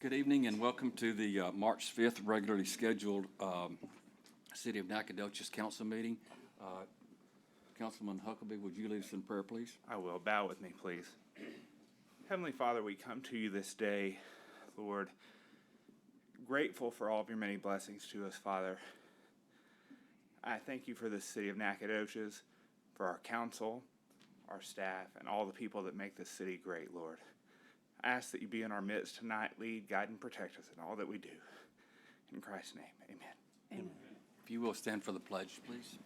Good evening and welcome to the March 5th regularly scheduled City of Nacogdoches Council meeting. Councilman Huckabee, would you lead us in prayer, please? I will. Bow with me, please. Heavenly Father, we come to you this day, Lord, grateful for all of your many blessings to us, Father. I thank you for the city of Nacogdoches, for our council, our staff, and all the people that make this city great, Lord. I ask that you be in our midst tonight, lead, guide, and protect us in all that we do. In Christ's name, amen. Amen. If you will stand for the pledge, please.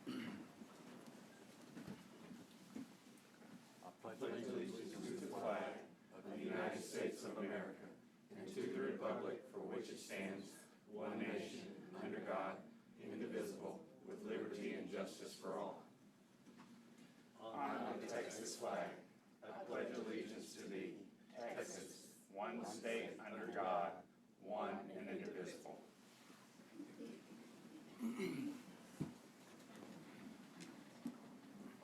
One state under God, one and indivisible.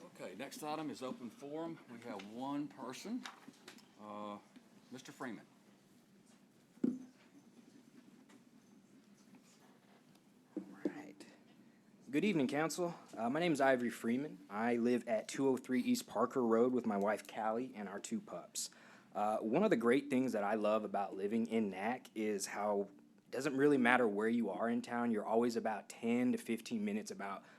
Okay, next item is open forum. We have one person, Mr. Freeman. Right. Good evening, Council. My name is Ivory Freeman. I live at 203 East Parker Road with my wife, Callie, and our two pups. One of the great things that I love about living in Nac is how it doesn't really matter where you are in town. You're always about 10 to 15 minutes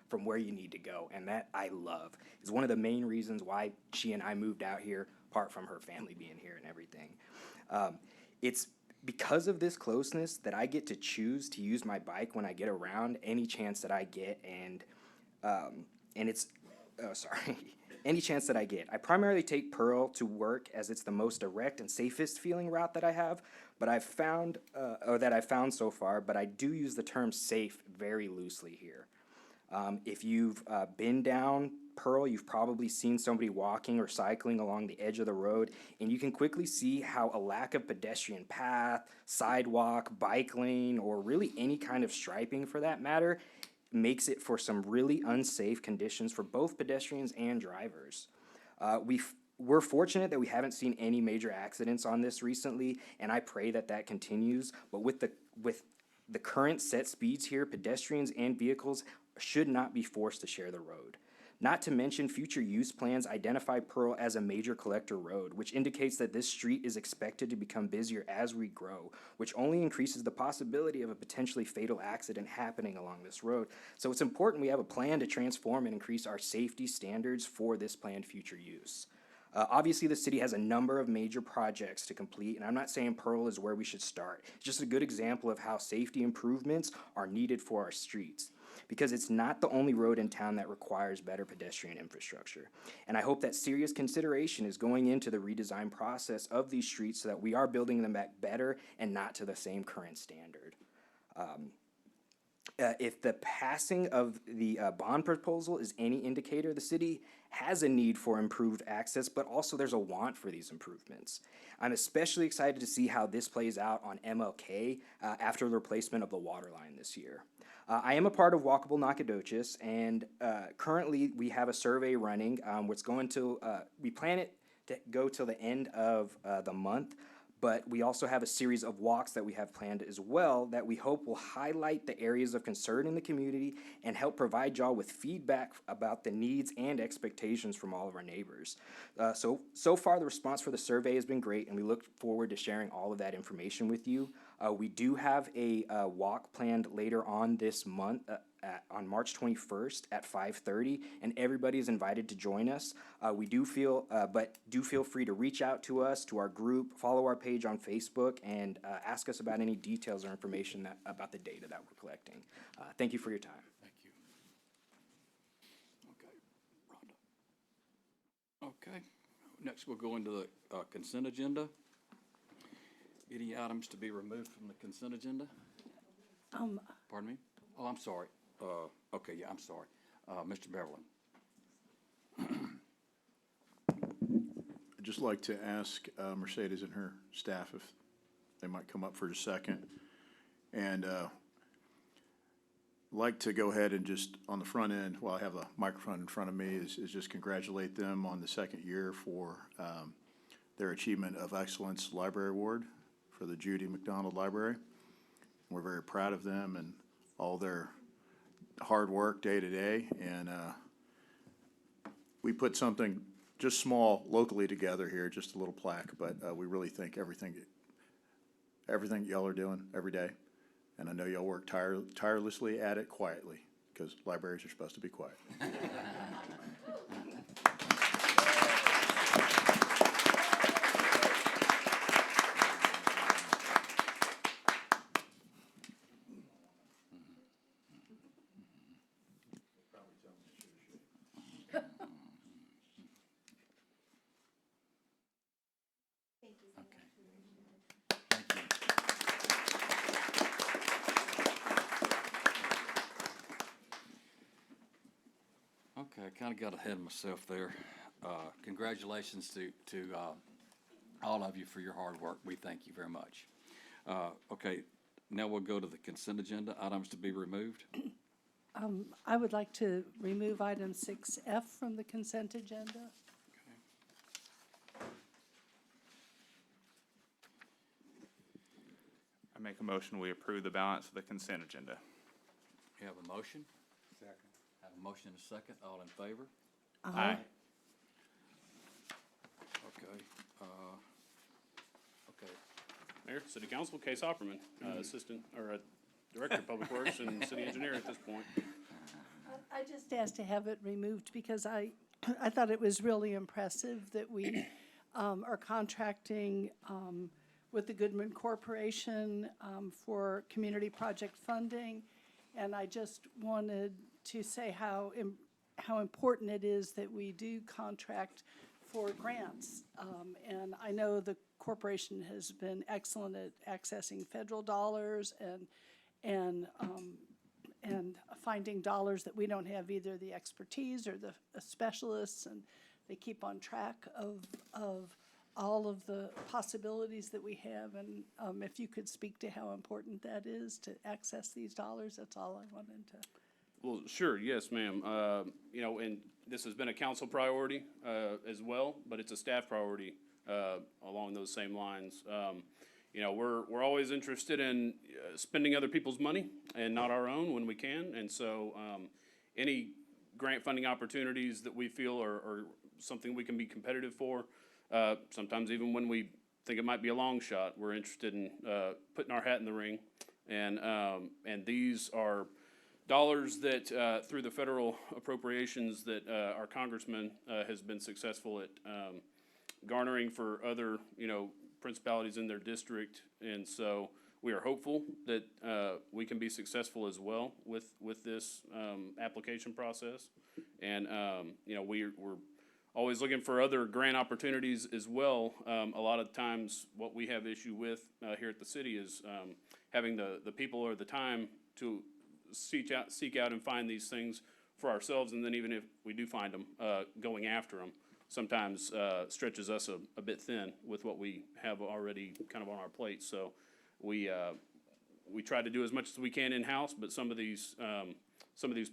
from where you need to go, and that I love. It's one of the main reasons why she and I moved out here, apart from her family being here and everything. It's because of this closeness that I get to choose to use my bike when I get around any chance that I get, and it's any chance that I get. I primarily take Pearl to work as it's the most direct and safest feeling route that I have, but I've found so far, but I do use the term safe very loosely here. If you've been down Pearl, you've probably seen somebody walking or cycling along the edge of the road, and you can quickly see how a lack of pedestrian path, sidewalk, bike lane, or really any kind of striping for that matter, makes it for some really unsafe conditions for both pedestrians and drivers. We're fortunate that we haven't seen any major accidents on this recently, and I pray that that continues. But with the current set speeds here, pedestrians and vehicles should not be forced to share the road. Not to mention, future use plans identify Pearl as a major collector road, which indicates that this street is expected to become busier as we grow, which only increases the possibility of a potentially fatal accident happening along this road. So it's important we have a plan to transform and increase our safety standards for this planned future use. Obviously, the city has a number of major projects to complete, and I'm not saying Pearl is where we should start. It's just a good example of how safety improvements are needed for our streets, because it's not the only road in town that requires better pedestrian infrastructure. And I hope that serious consideration is going into the redesign process of these streets so that we are building them back better and not to the same current standard. If the passing of the bond proposal is any indicator, the city has a need for improved access, but also there's a want for these improvements. I'm especially excited to see how this plays out on MLK after the replacement of the water line this year. I am a part of Walkable Nacogdoches, and currently we have a survey running. We plan it to go till the end of the month, but we also have a series of walks that we have planned as well that we hope will highlight the areas of concern in the community and help provide y'all with feedback about the needs and expectations from all of our neighbors. So far, the response for the survey has been great, and we look forward to sharing all of that information with you. We do have a walk planned later on this month, on March 21st at 5:30, and everybody is invited to join us. But do feel free to reach out to us, to our group, follow our page on Facebook, and ask us about any details or information about the data that we're collecting. Thank you for your time. Thank you. Okay, Rhonda. Okay, next we'll go into the consent agenda. Any items to be removed from the consent agenda? Pardon me? Oh, I'm sorry. Okay, yeah, I'm sorry. Mr. Beverly. I'd just like to ask Mercedes and her staff if they might come up for a second. And like to go ahead and just on the front end, while I have a microphone in front of me, is just congratulate them on the second year for their Achievement of Excellence Library Award for the Judy McDonald Library. We're very proud of them and all their hard work day to day, and we put something just small locally together here, just a little plaque, but we really think everything y'all are doing every day, and I know y'all work tirelessly at it quietly, because libraries are supposed to be quiet. Thank you. Okay, I kind of got ahead of myself there. Congratulations to all of you for your hard work. We thank you very much. Okay, now we'll go to the consent agenda, items to be removed. I would like to remove item 6F from the consent agenda. I make a motion, we approve the balance of the consent agenda. We have a motion? Second. Have a motion and a second. All in favor? Aye. Okay, okay. Mayor, City Council, Case Hopperman, Assistant, or Director of Public Works and City Engineer at this point. I just asked to have it removed because I thought it was really impressive that we are contracting with the Goodman Corporation for community project funding. And I just wanted to say how important it is that we do contract for grants. And I know the corporation has been excellent at accessing federal dollars and finding dollars that we don't have either the expertise or the specialists, and they keep on track of all of the possibilities that we have. And if you could speak to how important that is to access these dollars, that's all I wanted to. Well, sure, yes, ma'am. You know, and this has been a council priority as well, but it's a staff priority along those same lines. You know, we're always interested in spending other people's money and not our own when we can. And so any grant funding opportunities that we feel are something we can be competitive for, sometimes even when we think it might be a long shot, we're interested in putting our hat in the ring. And these are dollars that through the federal appropriations that our congressman has been successful at garnering for other, you know, principalities in their district. And so we are hopeful that we can be successful as well with this application process. And you know, we're always looking for other grant opportunities as well. A lot of times what we have issue with here at the city is having the people or the time to seek out and find these things for ourselves. And then even if we do find them, going after them sometimes stretches us a bit thin with what we have already kind of on our plate. So we try to do as much as we can in-house, but some of these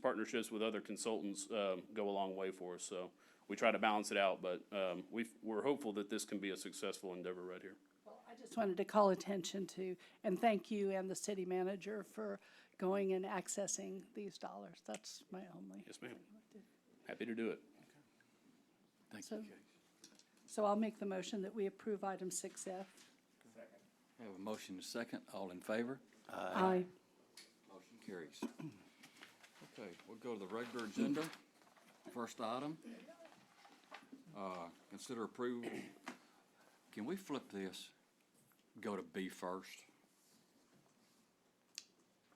partnerships with other consultants go a long way for us. So we try to balance it out, but we're hopeful that this can be a successful endeavor right here. Well, I just wanted to call attention to, and thank you and the city manager for going and accessing these dollars. That's my only. Yes, ma'am. Happy to do it. Thank So- you, Case. So I'll make the motion that we approve item 6F. We have a motion and a second. All in favor? Aye. Motion carries. Okay, we'll go to the regular agenda. First item, consider approval. Can we flip this? Go to B first?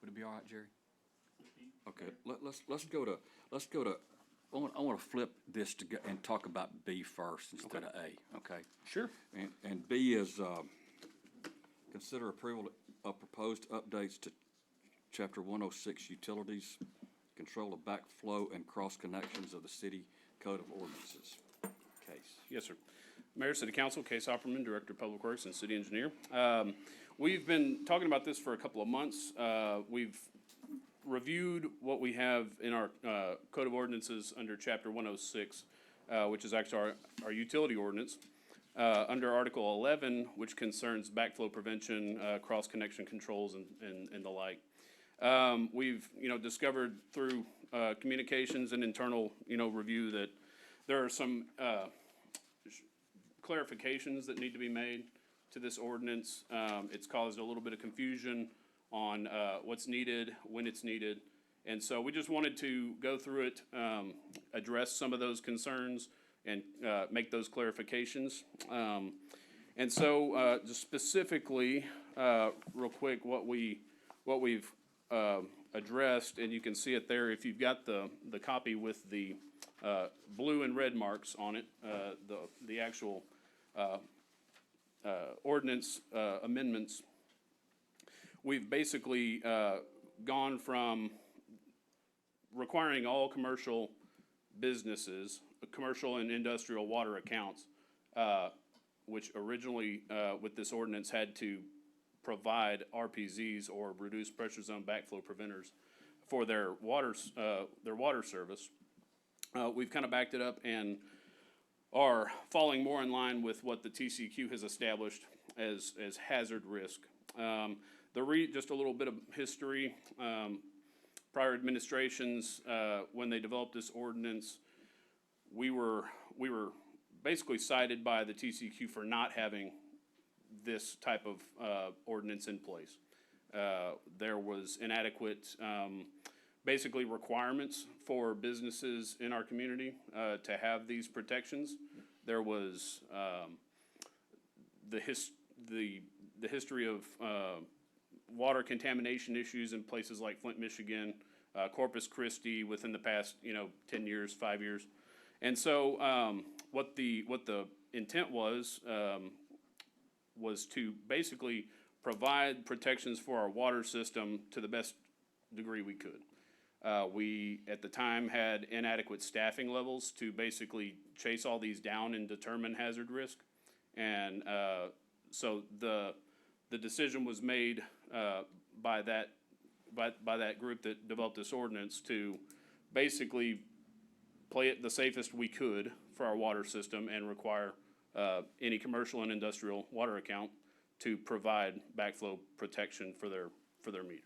Would it be all right, Jerry? Okay, let's go to, I want to flip this to go and talk about B first instead of A, okay? Sure. And B is, consider approval of proposed updates to Chapter 106 Utilities, Control of Backflow and Cross Connections of the City Code of Ordinances. Case. Yes, sir. Mayor, City Council, Case Hopperman, Director of Public Works and City Engineer. We've been talking about this for a couple of months. We've reviewed what we have in our Code of Ordinances under Chapter 106, which is actually our utility ordinance. under Article 11, which concerns backflow prevention, cross-connection controls, and the like. We've, discovered through communications and internal, review that there are some clarifications that need to be made to this ordinance. It's caused a little bit of confusion on what's needed, when it's needed. And so we just wanted to go through it, address some of those concerns, and make those clarifications. And so just specifically, real quick, what we've addressed, and you can see it there if you've got the copy with the blue and red marks on it, the actual ordinance amendments. We've basically gone from requiring all commercial businesses, commercial and industrial water accounts, which originally with this ordinance had to provide RPZs or reduced pressure zone backflow preventers for their water service. We've kind of backed it up and are falling more in line with what the TCQ has established as hazard risk. Just a little bit of history. Prior administrations, when they developed this ordinance, we were basically cited by the TCQ for not having this type of ordinance in place. There was inadequate, basically requirements for businesses in our community to have these protections. There was the history of water contamination issues in places like Flint, Michigan, Corpus Christi within the past 10 years, 5 years. And so what the intent was to basically provide protections for our water system to the best degree we could. We, at the time, had inadequate staffing levels to basically chase all these down and determine hazard risk. And so the decision was made by that group that developed this ordinance to basically play it the safest we could for our water system and require any commercial and industrial water account to provide backflow protection for their meter.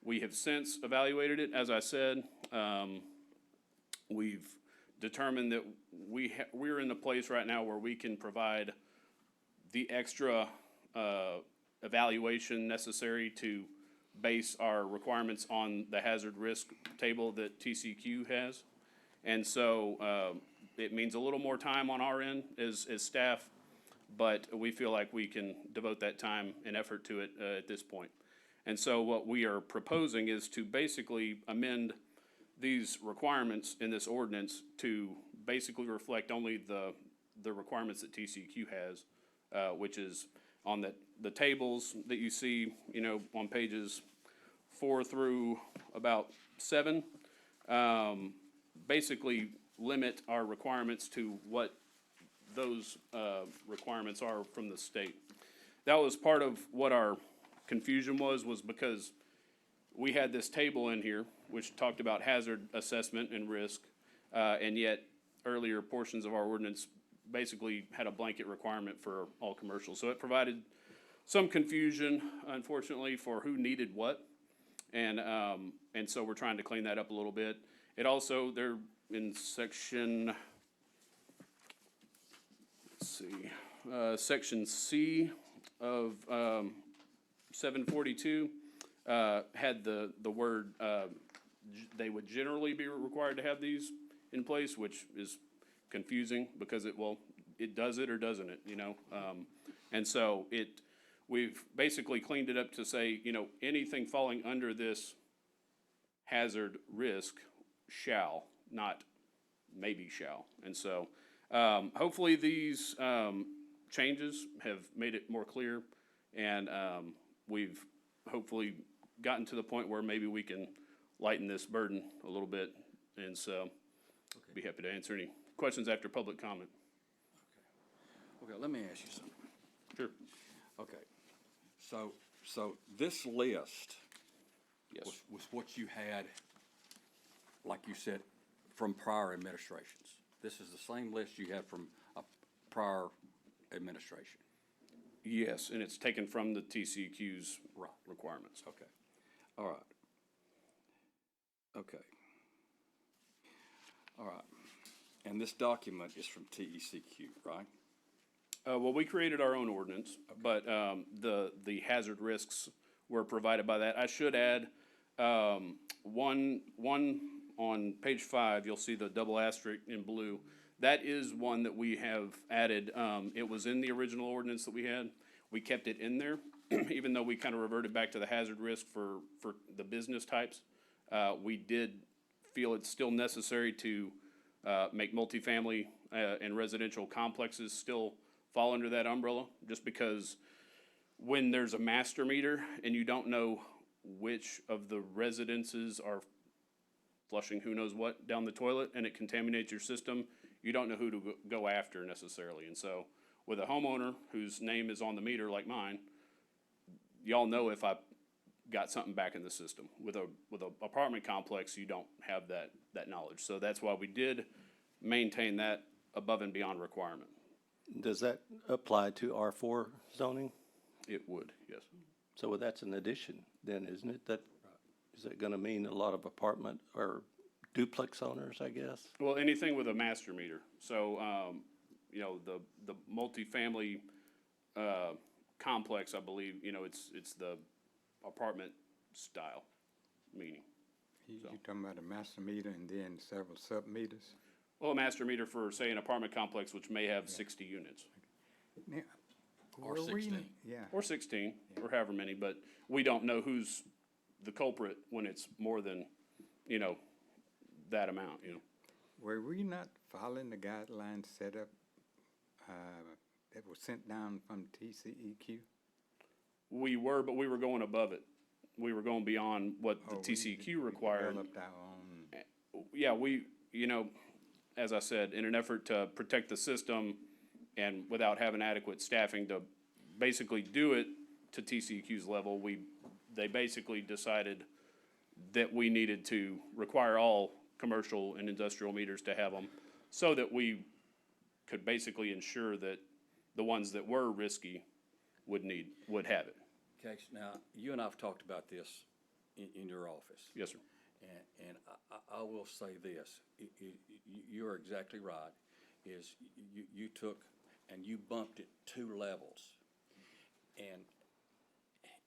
We have since evaluated it, as I said. We've determined that we're in the place right now where we can provide the extra evaluation necessary to base our requirements on the hazard risk table that TCQ has. And so it means a little more time on our end as staff, but we feel like we can devote that time and effort to it at this point. And so what we are proposing is to basically amend these requirements in this ordinance to basically reflect only the requirements that TCQ has, which is on the tables that you see, on pages 4 through about 7, basically limit our requirements to what those requirements are from the state. That was part of what our confusion was because we had this table in here which talked about hazard assessment and risk, and yet earlier portions of our ordinance basically had a blanket requirement for all commercial. So it provided some confusion, unfortunately, for who needed what, and so we're trying to clean that up a little bit. It also, there in section, section C of 742 had the word they would generally be required to have these in place, which is confusing because it does it or doesn't it, and so we've basically cleaned it up to say, anything falling under this hazard risk shall, not maybe shall. And so hopefully these changes have made it more clear, and we've hopefully gotten to the point where maybe we can lighten this burden a little bit. And so be happy to answer any questions after public comment. Okay, let me ask you something. Sure. Okay, so this list Yes. was what you had, like you said, from prior administrations. This is the same list you had from prior administration. Yes, and it's taken from the TCEQ's Right. requirements. Okay, all right. Okay. All right. And this document is from TECQ, right? Well, we created our own ordinance, but the hazard risks were provided by that. I should add, one on page 5, you'll see the double asterisk in blue. That is one that we have added. It was in the original ordinance that we had. We kept it in there, even though we kind of reverted back to the hazard risk for the business types. We did feel it's still necessary to make multifamily and residential complexes still fall under that umbrella, just because when there's a master meter and you don't know which of the residences are flushing who knows what down the toilet and it contaminates your system, you don't know who to go after necessarily. And so with a homeowner whose name is on the meter like mine, y'all know if I got something back in the system. With a apartment complex, you don't have that knowledge. So that's why we did maintain that above and beyond requirement. Does that apply to R4 zoning? It would, yes. So that's an addition then, isn't it? Is that gonna mean a lot of apartment or duplex owners, I guess? Well, anything with a master meter. So, you know, the multifamily, complex, I believe, you know, it's the apartment style meaning. You're talking about a master meter and then several sub-meters? Well, a master meter for, say, an apartment complex which may have 60 units, Now, Or were we- 16. Yeah. or 16, or however many, but we don't know who's the culprit when it's more than, you know, that amount, you know. Were we not following the guidelines set up, that were sent down from TCEQ? We were, but we were going above it. We were going beyond what the Or we TCEQ required. Developed our own, Yeah, we, you know, as I said, in an effort to protect the system and without having adequate staffing to basically do it to TCEQ's level, they basically decided that we needed to require all commercial and industrial meters to have them so that we could basically ensure that the ones that were risky would have it. Okay, now, you and I have talked about this in your office. Yes, sir. And I will say this, you're exactly right, is you took and you bumped it 2 levels. And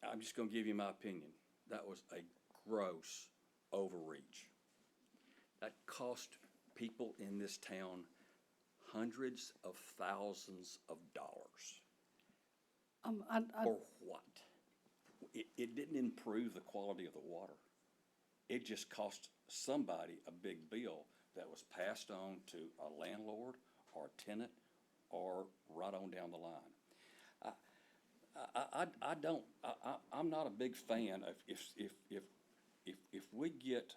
I'm just gonna give you my opinion, that was a gross overreach. That cost people in this town hundreds of thousands of dollars. For what? It didn't improve the quality of the water. It just cost somebody a big bill that was passed on to a landlord or a tenant or right on down the line. I'm not a big fan of if we get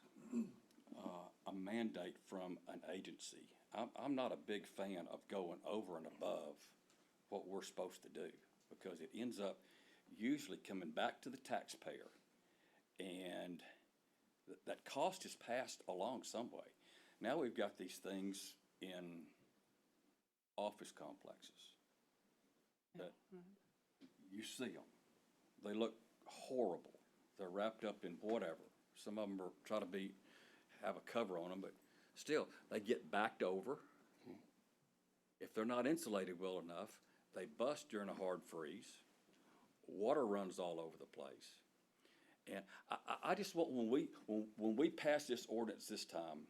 a mandate from an agency, I'm not a big fan of going over and above what we're supposed to do, because it ends up usually coming back to the taxpayer, and that cost is passed along some way. Now we've got these things in office complexes that you see them. They look horrible. They're wrapped up in whatever. Some of them are try to have a cover on them, but still, they get backed over. If they're not insulated well enough, they bust during a hard freeze. Water runs all over the place. And I just want, when we pass this ordinance this time,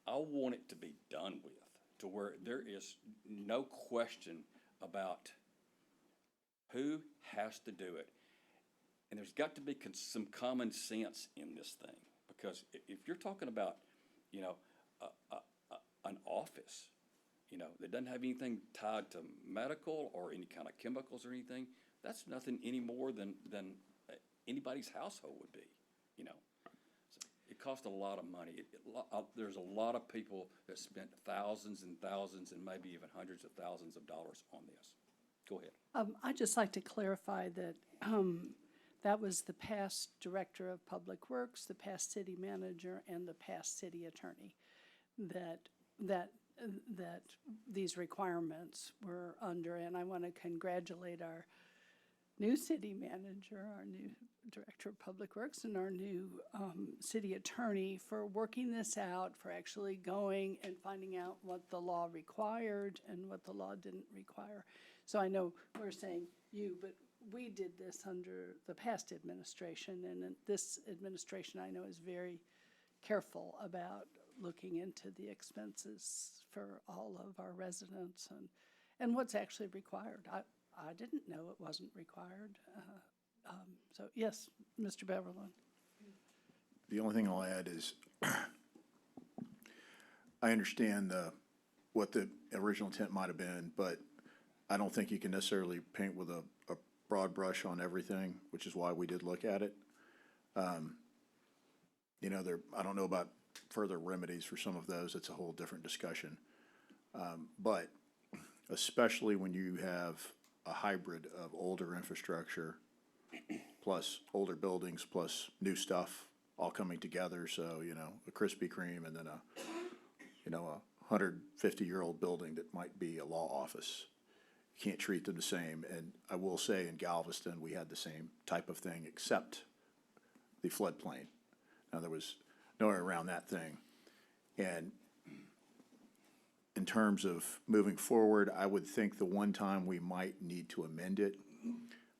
I want it to be done with, to where there is no question about who has to do it. And there's got to be some common sense in this thing, because if you're talking about, you know, an office, you know, that doesn't have anything tied to medical or any kind of chemicals or anything, that's nothing any more than anybody's household would be, you know. So it costs a lot of money. There's a lot of people that spent thousands and thousands and maybe even hundreds of thousands of dollars on this. Go ahead. I'd just like to clarify that that was the past Director of Public Works, the past city manager, and the past city attorney that that these requirements were under. And I want to congratulate our new city manager, our new director of public works, and our new city attorney for working this out, for actually going and finding out what the law required and what the law didn't require. So I know we're saying you, but we did this under the past administration, and then this administration I know is very careful about looking into the expenses for all of our residents and what's actually required. I didn't know it wasn't required. So yes, Mr. Beverland. The only thing I'll add is, I understand what the original intent might have been, but I don't think you can necessarily paint with a broad brush on everything, which is why we did look at it. You know, I don't know about further remedies for some of those. It's a whole different discussion. But especially when you have a hybrid of older infrastructure plus older buildings plus new stuff all coming together. So, you know, a Krispy Kreme and then a 150-year-old building that might be a law office. You can't treat them the same. And I will say in Galveston, we had the same type of thing except the floodplain. Now, there was nowhere around that thing. And in terms of moving forward, I would think the one time we might need to amend it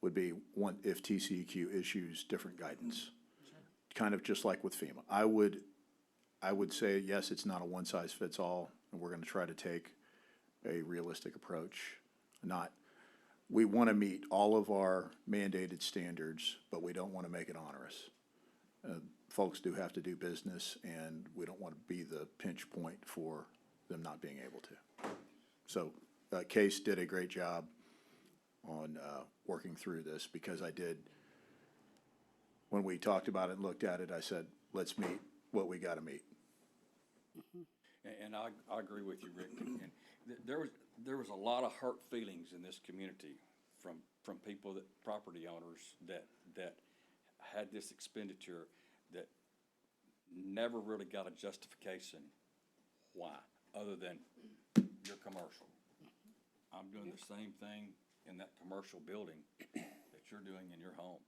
would be if TCEQ issues different guidance. Kind of just like with FEMA. I would say, yes, it's not a one-size-fits-all, and we're gonna try to take a realistic approach. We wanna meet all of our mandated standards, but we don't wanna make it onerous. Folks do have to do business, and we don't wanna be the pinch point for them not being able to. So, Case did a great job on working through this, because when we talked about it and looked at it, I said, let's meet what we gotta meet. And I agree with you, Rick. And there was a lot of hurt feelings in this community from people property owners that had this expenditure that never really got a justification why, other than you're commercial. I'm doing the same thing in that commercial building that you're doing in your home.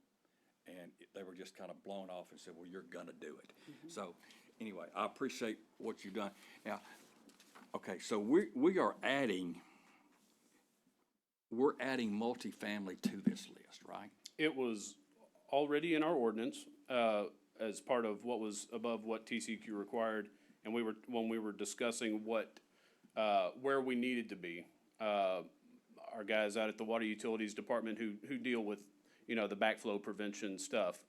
And they were just kind of blown off and said, well, you're gonna do it. So, anyway, I appreciate what you've done. Now, okay, so we're adding multifamily to this list, right? It was already in our ordinance, as part of what was above what TCQ required. And when we were discussing where we needed to be, our guys out at the Water Utilities Department who deal with, the backflow prevention stuff,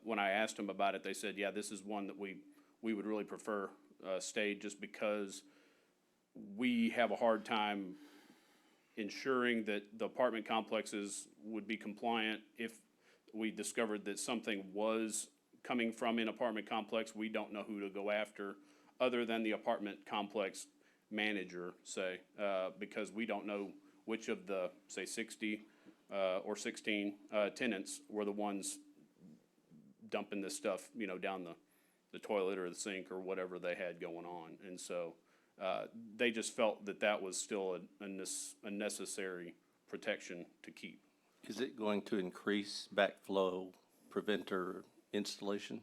when I asked them about it, they said, yeah, this is one that we would really prefer, stayed, just because we have a hard time ensuring that the apartment complexes would be compliant. If we discovered that something was coming from an apartment complex, we don't know who to go after other than the apartment complex manager, say, because we don't know which of the, say, 60 or 16 tenants were the ones dumping this stuff, down the toilet or the sink or whatever they had going on. And so they just felt that was still a necessary protection to keep. Is it going to increase backflow preventer installation?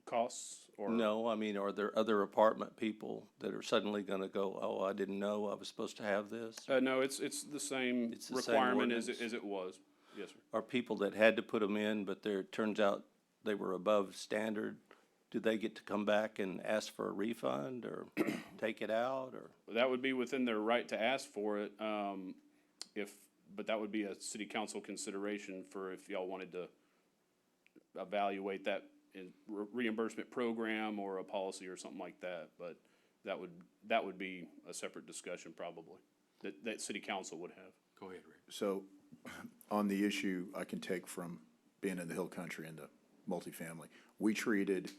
Costs or? No, I mean, are there other apartment people that are suddenly gonna go, oh, I didn't know I was supposed to have this? No, it's the same It's the same requirement as ordinance? it was. Yes, sir. Are people that had to put them in, but it turns out they were above standard, do they get to come back and ask for a refund or take it out, or? That would be within their right to ask for it, but that would be a city council consideration for if y'all wanted to evaluate that in reimbursement program or a policy or something like that. But that would be a separate discussion probably, that city council would have. Go ahead, Rick. So, on the issue I can take from being in the hill country and the multifamily, we treated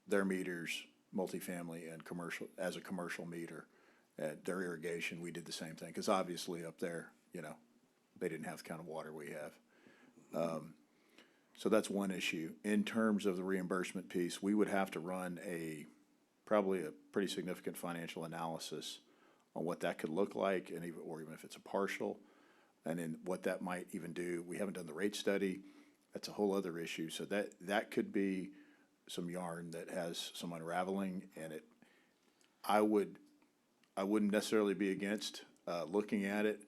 their meters, multifamily and commercial, as a commercial meter. At their irrigation, we did the same thing, because obviously up there, they didn't have the kind of water we have. So that's one issue. In terms of the reimbursement piece, we would have to run a probably a pretty significant financial analysis on what that could look like, and even, or even if it's a partial, and then what that might even do. We haven't done the rate study. That's a whole other issue. So that could be some yarn that has some unraveling, and I wouldn't necessarily be against looking at it,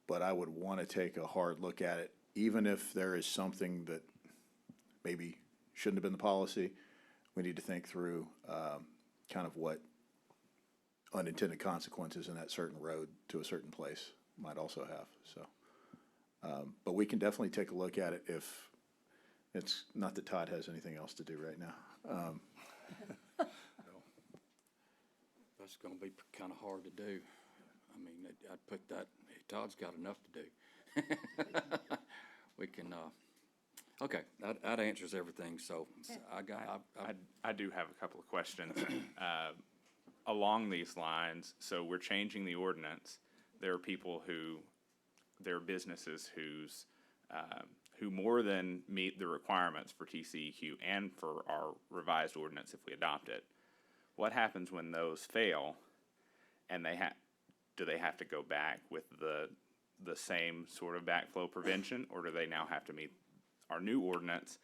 but I would want to take a hard look at it, even if there is something that maybe shouldn't have been the policy. We need to think through kind of what unintended consequences in that certain road to a certain place might also have. So, but we can definitely take a look at it if it's not that Todd has anything else to do right now. That's gonna be kind of hard to do. I mean, I'd put that, hey, Todd's got enough to do. We can, okay, that answers everything, so I do have a couple of questions. Along these lines, so we're changing the ordinance. There are people there are businesses who more than meet the requirements for TCEQ and for our revised ordinance if we adopt it. What happens when those fail, and do they have to go back with the same sort of backflow prevention, or do they now have to meet our new ordinance?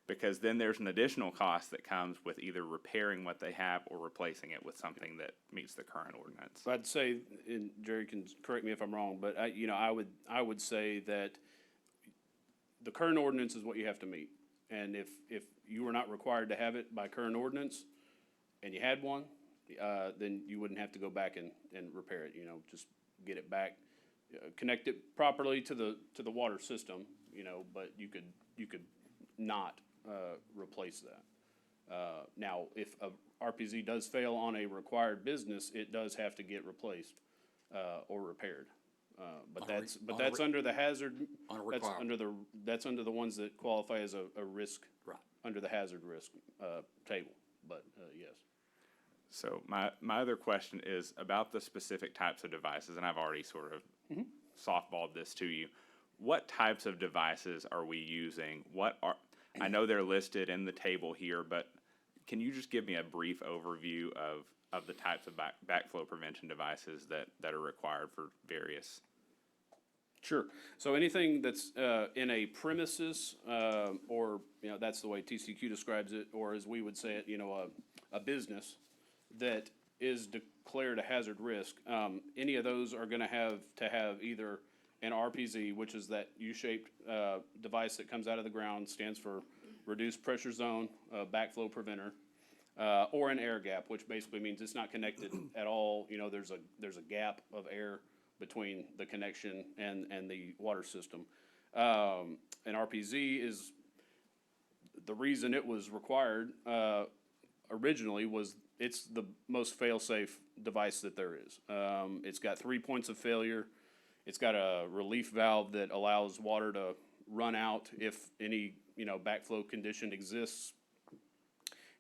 Because then there's an additional cost that comes with either repairing what they have or replacing it with something that meets the current ordinance. I'd say, and Jerry can correct me if I'm wrong, but I would say that the current ordinance is what you have to meet. And if you were not required to have it by current ordinance and you had one, then you wouldn't have to go back and repair it, just get it back, connect it properly to the water system, but you could not replace that. Now, if a RPZ does fail on a required business, it does have to get replaced or repaired. But that's under the hazard. On a requirement. That's under the ones that qualify as a risk. Right. Under the hazard risk table. But yes. So my other question is about the specific types of devices, and I've already sort of softballed this to you. What types of devices are we using? I know they're listed in the table here, but can you just give me a brief overview of the types of backflow prevention devices that are required for various? Sure. So anything that's in a premises, or that's the way TCQ describes it, or as we would say it, a business that is declared a hazard risk. Any of those are going to have either an RPZ, which is that U-shaped device that comes out of the ground, stands for Reduced Pressure Zone Backflow Preventer, or an air gap, which basically means it's not connected at all. There's a gap of air between the connection and the water system. An RPZ is, the reason it was required originally was it's the most fail-safe device that there is. It's got 3 points of failure. It's got a relief valve that allows water to run out if any, backflow condition exists.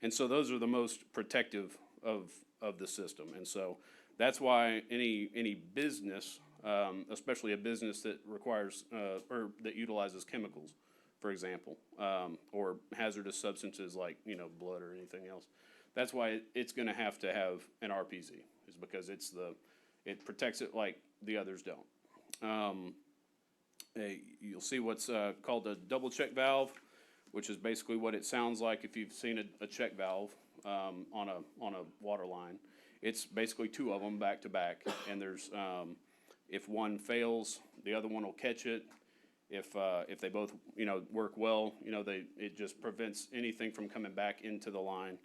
And so those are the most protective of the system. And so that's why any business, especially a business that requires, or that utilizes chemicals, for example, or hazardous substances like, blood or anything else, that's why it's gonna have to have an RPZ, is because it protects it like the others don't. You'll see what's called a double check valve, which is basically what it sounds like if you've seen a check valve on a water line. It's basically two of them back to back, and there's if one fails, the other one will catch it. If they both work well, it just prevents anything from coming back into the line.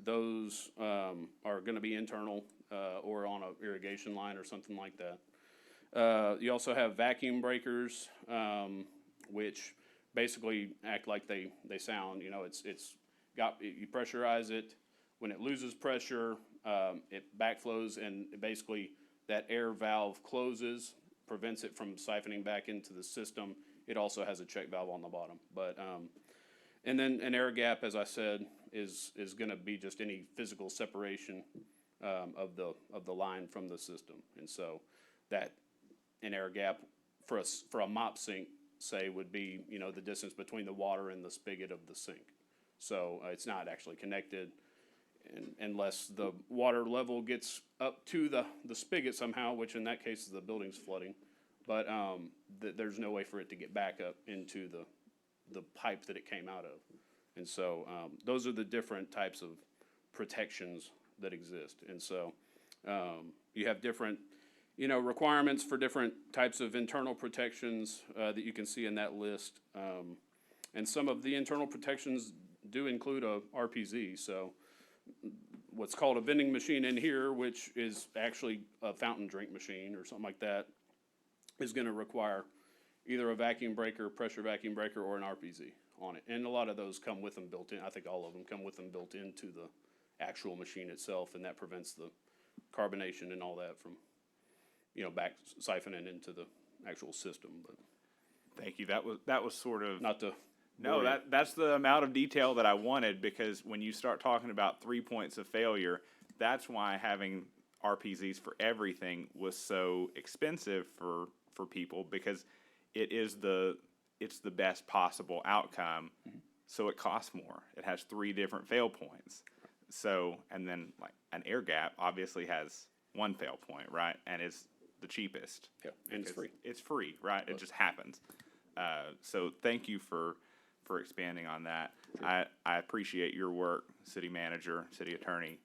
Those are going to be internal or on an irrigation line or something like that. You also have vacuum breakers, which basically act like they sound. You pressurize it. When it loses pressure, it backflows, and basically that air valve closes, prevents it from siphoning back into the system. It also has a check valve on the bottom. But and then an air gap, as I said, is going to be just any physical separation of the line from the system. And so that an air gap for a mop sink, say, would be the distance between the water and the spigot of the sink. So it's not actually connected. unless the water level gets up to the spigot somehow, which in that case is the building's flooding. But there's no way for it to get back up into the pipe that it came out of. And so those are the different types of protections that exist. And so you have different, requirements for different types of internal protections that you can see in that list. And some of the internal protections do include a RPZ. So what's called a vending machine in here, which is actually a fountain drink machine or something like that, is going to require either a vacuum breaker, pressure vacuum breaker, or an RPZ on it. And a lot of those come with them built in. I think all of them come with them built into the actual machine itself, and that prevents the carbonation and all that from, back siphoning into the actual system. But Thank you. That was sort of not to no. worry. That's the amount of detail that I wanted, because when you start talking about 3 points of failure, that's why having RPZs for everything was so expensive for people, because it's the best possible outcome. So it costs more. It has 3 different fail points. So, and then like an air gap obviously has 1 fail point, right? And is the cheapest. Yeah, and it's because free. It's free, right? It just happens. So thank you for expanding on that. I appreciate your work, city manager, city attorney.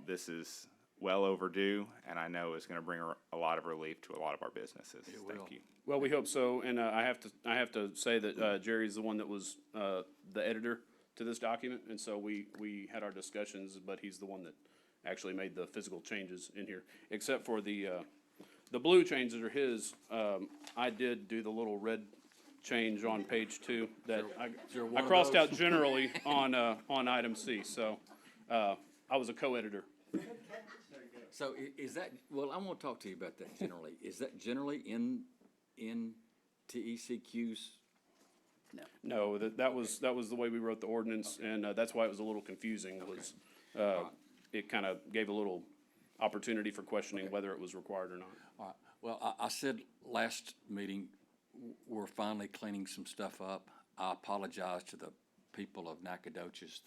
This is well overdue, and I know it's going to bring a lot of relief to a lot of our businesses. Thank you. Well, we hope so, and I have to say that Jerry's the one that was the editor to this document, and so we had our discussions, but he's the one that actually made the physical changes in here, except for the blue changes are his. I did do the little red change on page 2 that there one I of crossed those? out generally on item C. So I was a co-editor. So is that, well, I want to talk to you about that generally. Is that generally in TECQ's? No, that was the way we wrote the ordinance, and that's why it was a little confusing. Was it kind of gave a little opportunity for questioning whether it was required or not. All right. Well, I said last meeting, we're finally cleaning some stuff up. I apologize to the people of Nacogdoches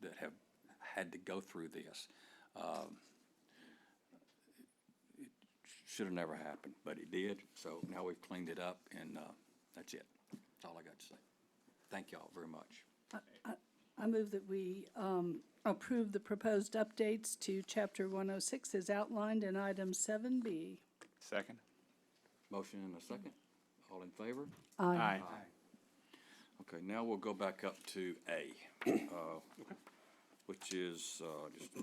that have had to go through this. It should have never happened, but it did. So now we've cleaned it up, and that's it. That's all I got to say. Thank y'all very much. I move that we approve the proposed updates to Chapter 106 as outlined in item 7B. Second. Motion and a second. All in favor? Aye. Okay, now we'll go back up to A, which is just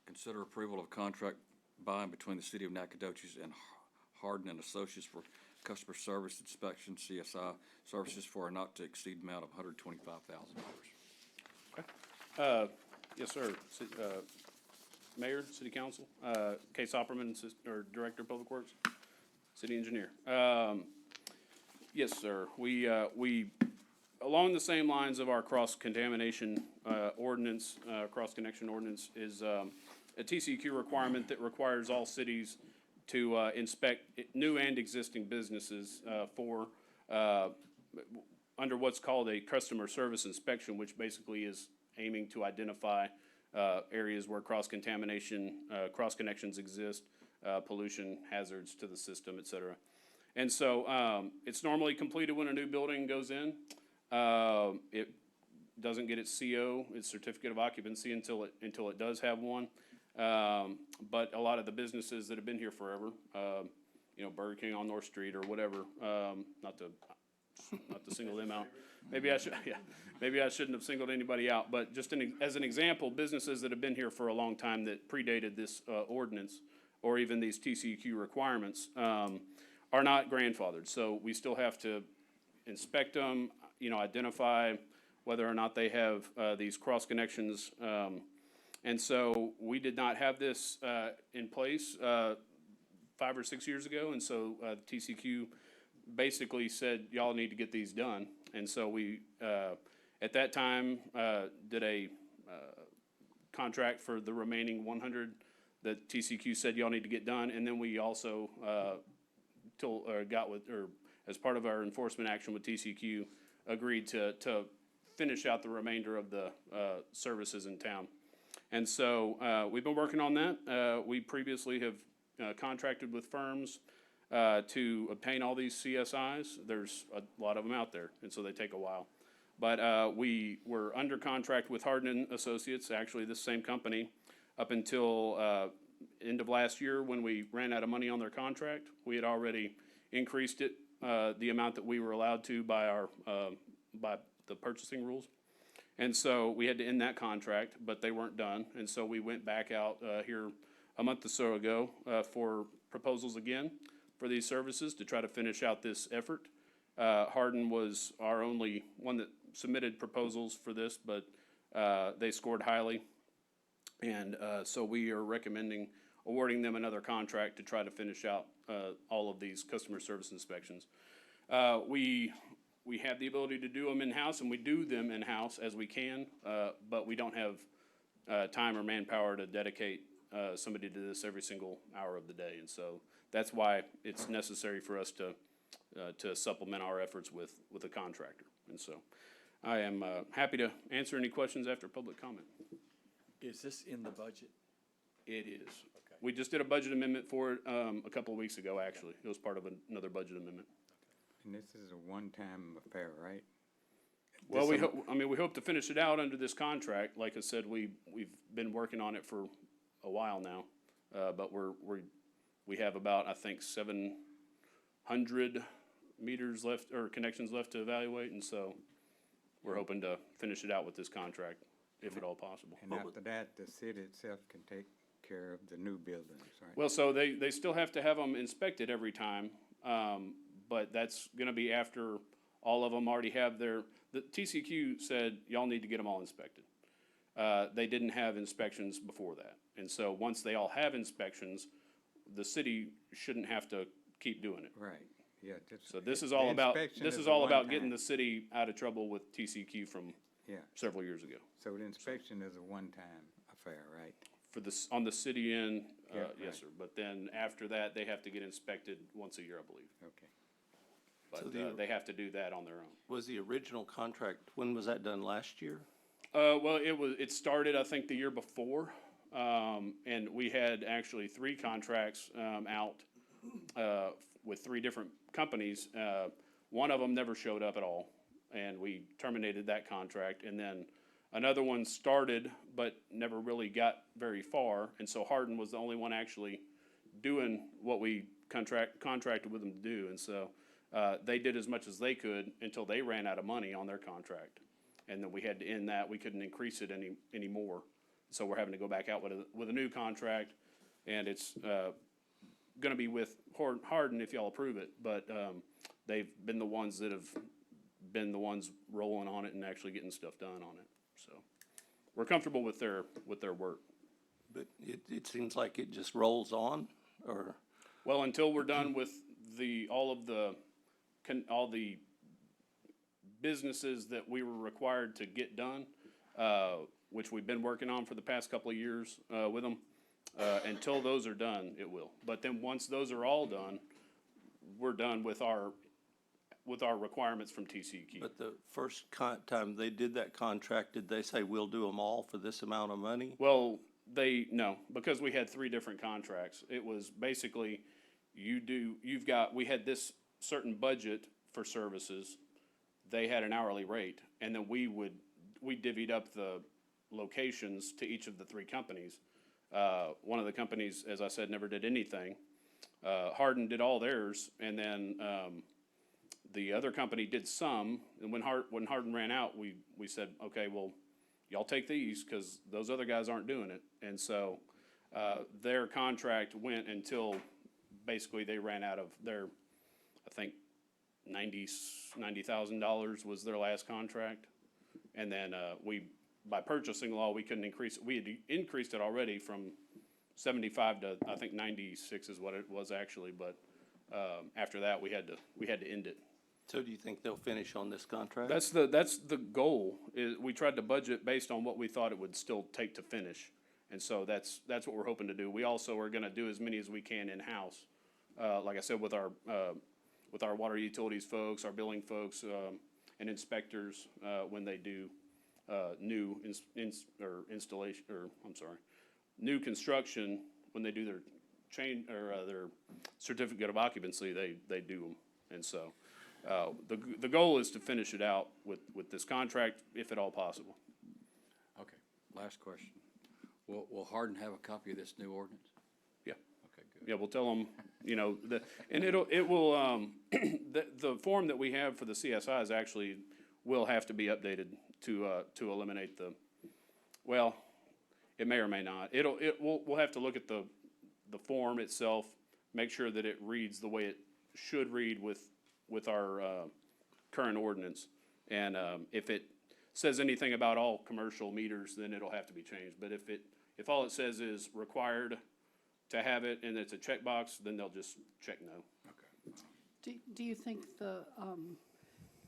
consider approval of contract by and between the City of Nacogdoches and Hardin and Associates for customer service inspection, CSI services for a not to exceed amount of $125,000. Yes, sir. Mayor, City Council, Case Opperman, or Director of Public Works, City Engineer. Yes, sir. We along the same lines of our cross-contamination ordinance, cross-connection ordinance, is a TCEQ requirement that requires all cities to inspect new and existing businesses for under what's called a customer service inspection, which basically is aiming to identify areas where cross-contamination, cross-connections exist, pollution hazards to the system, et cetera. And so it's normally completed when a new building goes in. It doesn't get its CO, its certificate of occupancy, until it does have one. But a lot of the businesses that have been here forever, Burger King on North Street or whatever, not to single them out. Maybe I shouldn't have singled anybody out, but just as an example, businesses that have been here for a long time that predated this ordinance or even these TCEQ requirements are not grandfathered. So we still have to inspect them, identify whether or not they have these cross connections. And so we did not have this in place 5 or 6 years ago, and so TCEQ basically said, y'all need to get these done. And so we, at that time, did a contract for the remaining 100 that TCEQ said y'all need to get done. And then we also as part of our enforcement action with TCEQ, agreed to finish out the remainder of the, services in town. And so, we've been working on that. We previously have, contracted with firms, to obtain all these CSIs. There's a lot of them out there, and so they take a while. But, we were under contract with Hardin Associates, actually this same company, up until, end of last year when we ran out of money on their contract. We had already increased it, the amount that we were allowed to by our, by the purchasing rules. And so we had to end that contract, but they weren't done. And so we went back out, here a month or so ago, for proposals again for these services to try to finish out this effort. Hardin was our only one that submitted proposals for this, but, they scored highly. And so we are recommending awarding them another contract to try to finish out all of these customer service inspections. We have the ability to do them in-house, and we do them in-house as we can, but we don't have time or manpower to dedicate somebody to this every single hour of the day. And so that's why it's necessary for us to supplement our efforts with a contractor. And so I am happy to answer any questions after public comment. Is this in the budget? It is. We just did a budget amendment for it, a couple of weeks ago, actually. It was part of another budget amendment. And this is a one-time affair, right? Well, we hope to finish it out under this contract. Like I said, we've been working on it for a while now. But we have about, I think, 700 meters left, or connections left to evaluate, and so we're hoping to finish it out with this contract, if at all possible. And after that, the city itself can take care of the new buildings, right? Well, so they still have to have them inspected every time, but that's gonna be after all of them already have the TCQ said, y'all need to get them all inspected. They didn't have inspections before that, and so once they all have inspections, the city shouldn't have to keep doing it. Right, yeah. just- So this is the all about, inspection this is is a all about one-time. getting the city out of trouble with TCQ from Yeah, several years ago. so the inspection is a one-time affair, right? For on the city end, Yeah, yes, right. sir, but then after that, they have to get inspected once a year, I believe. Okay. But, they have to do that on their own. Was the original contract, when was that done, last year? Well, it started, I think, the year before, and we had actually 3 contracts, out, with 3 different companies. One of them never showed up at all, and we terminated that contract, and then another one started, but never really got very far, and so Hardin was the only one actually doing what we contracted with them to do, and so, they did as much as they could until they ran out of money on their contract. And then we had to end that, we couldn't increase it anymore. So we're having to go back out with a new contract, and it's, gonna be with Hardin if y'all approve it, but, they've been the ones that have been the ones rolling on it and actually getting stuff done on it, so. We're comfortable with their work. But it seems like it just rolls on, or, Well, until we're done with all the businesses that we were required to get done, which we've been working on for the past couple of years, with them. Until those are done, it will. But then once those are all done, we're done with our requirements from TCEQ. but the first time they did that contract, did they say, we'll do them all for this amount of money? Well, no, because we had 3 different contracts. It was basically, we had this certain budget for services. They had an hourly rate, and then we divvied up the locations to each of the 3 companies. One of the companies, as I said, never did anything. Hardin did all theirs, and then, the other company did some, and when Hardin ran out, we said, okay, well, y'all take these, cause those other guys aren't doing it. And so, their contract went until basically they ran out of their, I think, $90,000 was their last contract. And then, by purchasing law, we couldn't increase it. We had increased it already from 75 to, I think, 96 is what it was actually, but, after that, we had to end it. So do you think they'll finish on this contract? That's the goal, is we tried to budget based on what we thought it would still take to finish. And so that's what we're hoping to do. We also are gonna do as many as we can in-house. Like I said, with our water utilities folks, our billing folks, and inspectors, when they do, new installation, or, I'm sorry, new construction, when they do their their certificate of occupancy, they do them. And so, the goal is to finish it out with this contract, if at all possible. Okay, last question. Will Hardin have a copy of this new ordinance? Yeah. Okay, good. Yeah, we'll tell them, and it will, the form that we have for the CSIs actually will have to be updated to eliminate well, it may or may not. We'll have to look at the form itself, make sure that it reads the way it should read with our, current ordinance. And, if it says anything about all commercial meters, then it'll have to be changed. But if all it says is required to have it and it's a checkbox, then they'll just check no. Do you think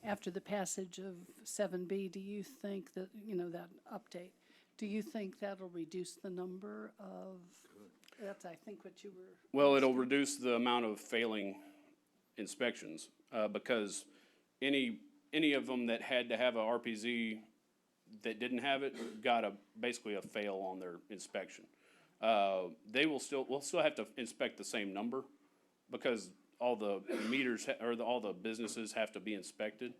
after the passage of 7B, do you think that, that update, do you think that'll reduce the number of, that's, I think, what you were. Well, it'll reduce the amount of failing inspections, because any of them that had to have a RPZ that didn't have it got basically a fail on their inspection. We'll still have to inspect the same number, because all the meters, all the businesses have to be inspected,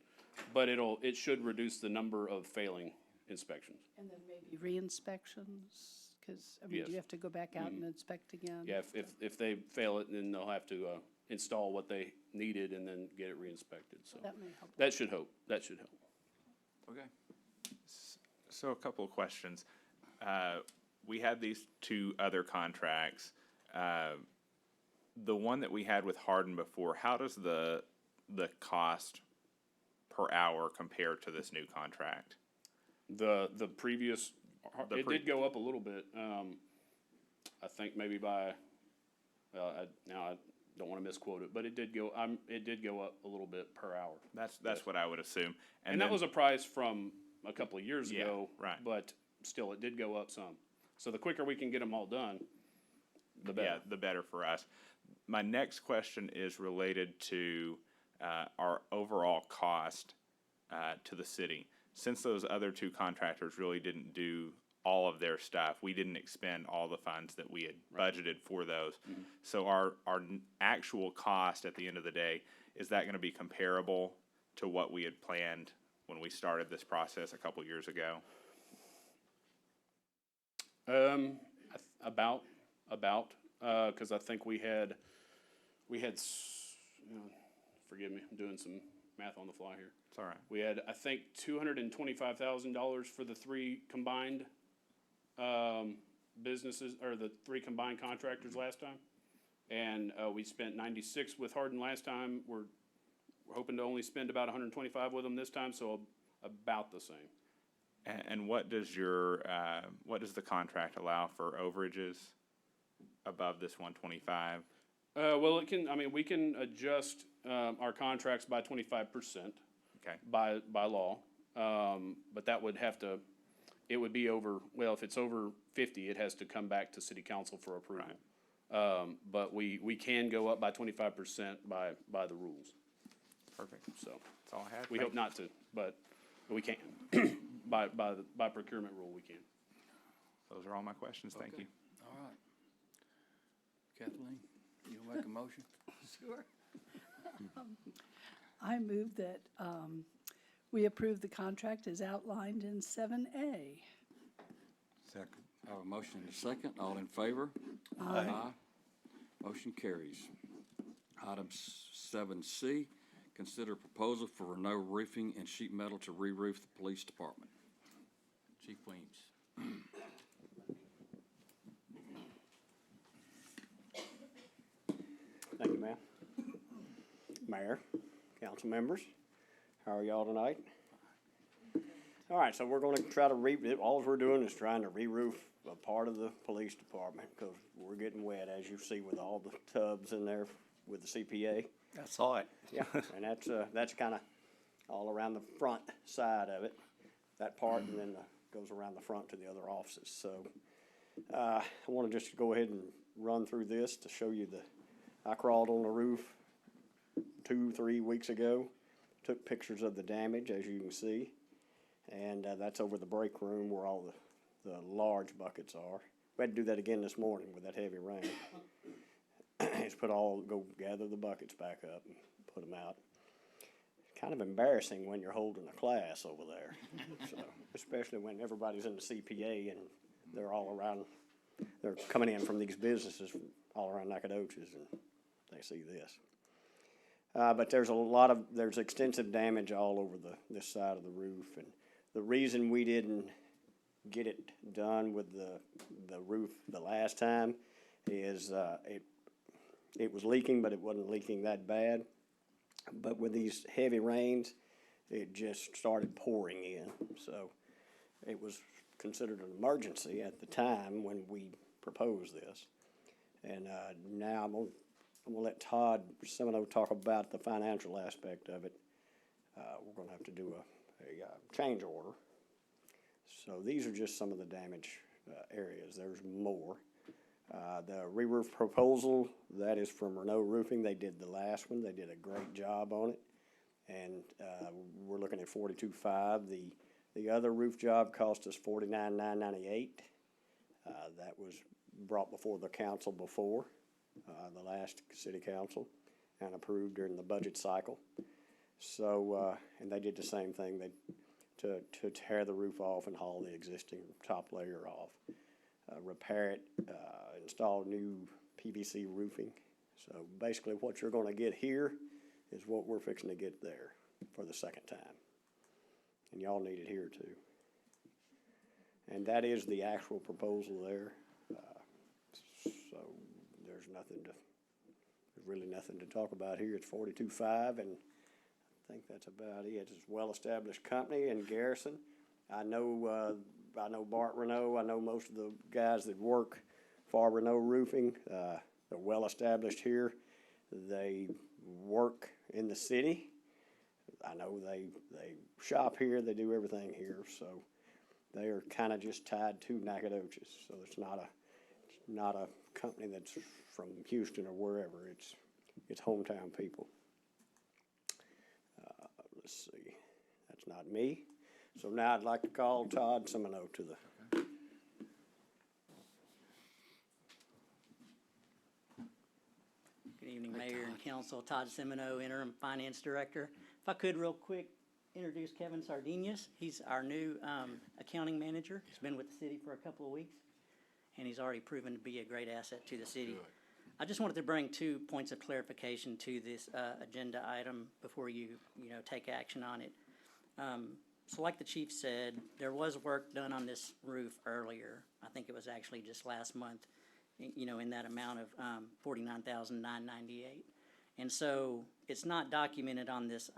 but it should reduce the number of failing inspections. And then maybe re-inspections? Because, do Yes. you have to go back out and inspect again? Yeah, if they fail it, then they'll have to, install what they needed and then get it re-inspected, so. That may help. That should help. Okay. So a couple of questions. We had these two other contracts. The one that we had with Hardin before, how does the cost per hour compare to this new contract? The previous, it did go up a little bit, I think maybe by, now I don't wanna misquote it, but it did go up a little bit per hour. That's what I would assume. And that then- was a price from a couple of years Yeah, ago. right. But still, it did go up some. So the quicker we can get them all done, the Yeah, better. the better for us. My next question is related to our overall cost to the city. Since those other two contractors really didn't do all of their stuff, we didn't expend all the funds that we had budgeted for those. So our actual cost at the end of the day, is that gonna be comparable to what we had planned when we started this process a couple years ago? Cause I think we had, forgive me, I'm doing some math on the fly here. It's all right. We had, I think, $225,000 for the three combined, businesses, or the three combined contractors last time. And, we spent 96 with Hardin last time. We're hoping to only spend about 125 with them this time, so about the same. And what does the contract allow for overages above this 125? Well, we can adjust, our contracts by 25%. Okay. By law. But that would have to, it would be over, well, if it's over 50, it has to come back to city council for approval. But we can go up by 25% by the rules, Perfect. so. That's all I had. We Thank hope not to, but we can. By procurement rule, we can. Those are all my questions. Thank Okay. you. All right. Kathleen, you gonna make a motion? Sure. I move that we approve the contract as outlined in 7A. Second. I have a motion and a second. All in favor? Aye. Motion carries. Item 7C, consider proposal for Renault Roofing and Sheet Metal to re-roof the police department. Chief Weems. Thank you, ma'am. Mayor, council members, how are y'all tonight? All right, so we're gonna try to all we're doing is trying to re-roof a part of the police department, because we're getting wet, as you see, with all the tubs in there with the CPA. I saw it. Yeah, and that's kinda all around the front side of it, that part, and then goes around the front to the other offices, so. I wanna just go ahead and run through this to show you I crawled on the roof 2-3 weeks ago took pictures of the damage, as you can see. And that's over the break room where all the large buckets are. We had to do that again this morning with that heavy rain. Just go gather the buckets back up and put them out. Kind of embarrassing when you're holding a class over there. So, especially when everybody's in the CPA and they're all around, they're coming in from these businesses from all around Nacogdoches and they see this. But there's extensive damage all over this side of the roof. And the reason we didn't get it done with the roof the last time is it was leaking, but it wasn't leaking that bad. But with these heavy rains, it just started pouring in. So it was considered an emergency at the time when we proposed this. And now I'm gonna let Todd Semino talk about the financial aspect of it. We're gonna have to do a change order. So these are just some of the damage areas. There's more. The re-roof proposal, that is from Renault Roofing. They did the last one. They did a great job on it. And we're looking at $42,500. The other roof job cost us $49,998. That was brought before the council before, the last city council, and approved during the budget cycle. So, and they did the same thing. To tear the roof off and haul the existing top layer off, repair it, install new PVC roofing. So basically what you're gonna get here is what we're fixing to get there for the second time. And y'all need it here too. And that is the actual proposal there. So there's really nothing to talk about here. It's $42,500, and I think that's about it. It's a well-established company in Garrison. I know Bart Renault. I know most of the guys that work for Renault Roofing. They're well-established here. They work in the city. I know they shop here. They do everything here. So they are kind of just tied to Nacogdoches. So it's not a company that's from Houston or wherever. It's hometown people. Let's see. That's not me. So now I'd like to call Todd Semino to the. Good evening, Mayor and Council. Todd Semino, Interim Finance Director. If I could real quick introduce Kevin Sardinius. He's our new accounting manager. He's been with the city for a couple of weeks, and he's already proven to be a great asset to the city. Good. I just wanted to bring 2 points of clarification to this agenda item before you take action on it. So like the chief said, there was work done on this roof earlier. I think it was actually just last month, in that amount of $49,998. And so it's not documented on this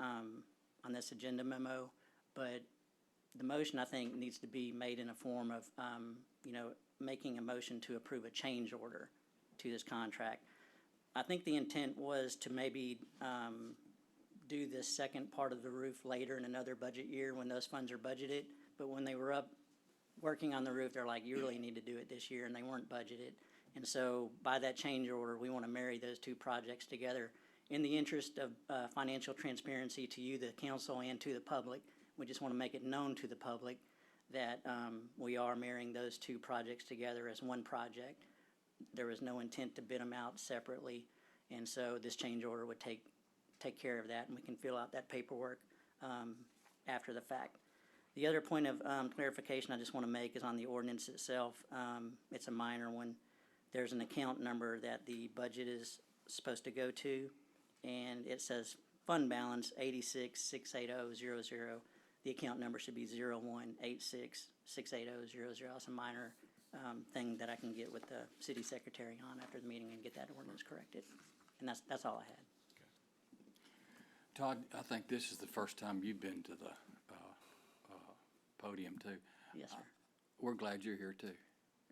agenda memo, but the motion, I think, needs to be made in a form of, making a motion to approve a change order to this contract. I think the intent was to maybe do this second part of the roof later in another budget year when those funds are budgeted. But when they were up working on the roof, they're like, you really need to do it this year, and they weren't budgeted. And so by that change order, we want to marry those 2 projects together in the interest of financial transparency to you, the council, and to the public. We just want to make it known to the public that we are marrying those 2 projects together as one project. There was no intent to bid them out separately, and so this change order would take care of that, and we can fill out that paperwork after the fact. The other point of clarification I just want to make is on the ordinance itself. It's a minor one. There's an account number that the budget is supposed to go to, and it says fund balance 86-680-00. The account number should be 0186-680-00. It's a minor thing that I can get with the city secretary on after the meeting and get that ordinance corrected. And that's all I had. Todd, I think this is the first time you've been to the podium too. Yes, sir. We're glad you're here too,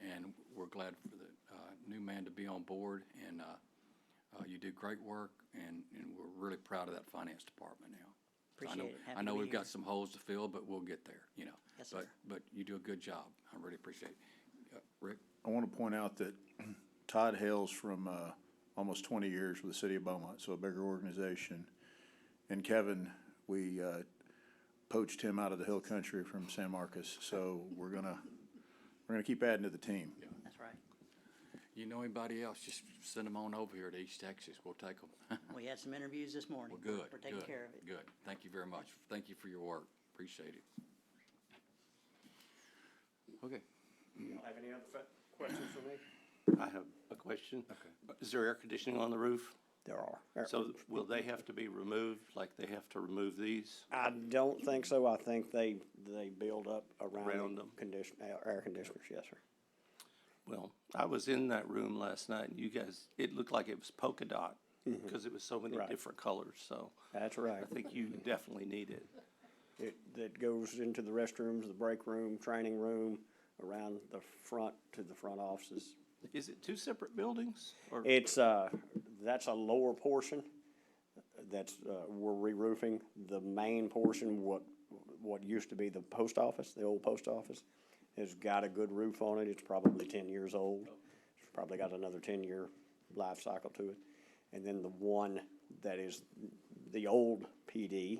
and we're glad for the new man to be on board, and you do great work, and we're really proud of that finance department now. Appreciate it. Happy I know to be we've got here. some holes to fill, but we'll get there, Yes, sir. But you do a good job. I really appreciate it. Rick? I want to point out that Todd hails from almost 20 years with the city of Beaumont, so a bigger organization. And Kevin We poached him out of the hill country from San Marcos, so we're gonna keep adding to the team. That's right. You know anybody else, just send them on over here to East Texas. We'll take them. We had some interviews this morning. Well, good, We're taking good, care of it. good. Thank you very much. Thank you for your work. Appreciate it. Okay. You don't have any other questions for me? I have a question. Okay. Is there air conditioning on the roof? There are. So will they have to be removed like they have to remove these? I don't think so. I think they build up Around around them. air conditioners, yes, sir. Well, I was in that room last night and you guys, it looked like it was polka dot because it was so many Right. different colors. So That's right. I think you definitely need it. That goes into the restrooms, the break room, training room, around the front to the front offices. Is it two separate buildings or? It's, that's a lower portion. That's, we're re-roofing. The main portion, what used to be the post office, the old post office, has got a good roof on it. It's probably 10 years old. It's probably got another 10-year life cycle to it. And then the one that is the old PD,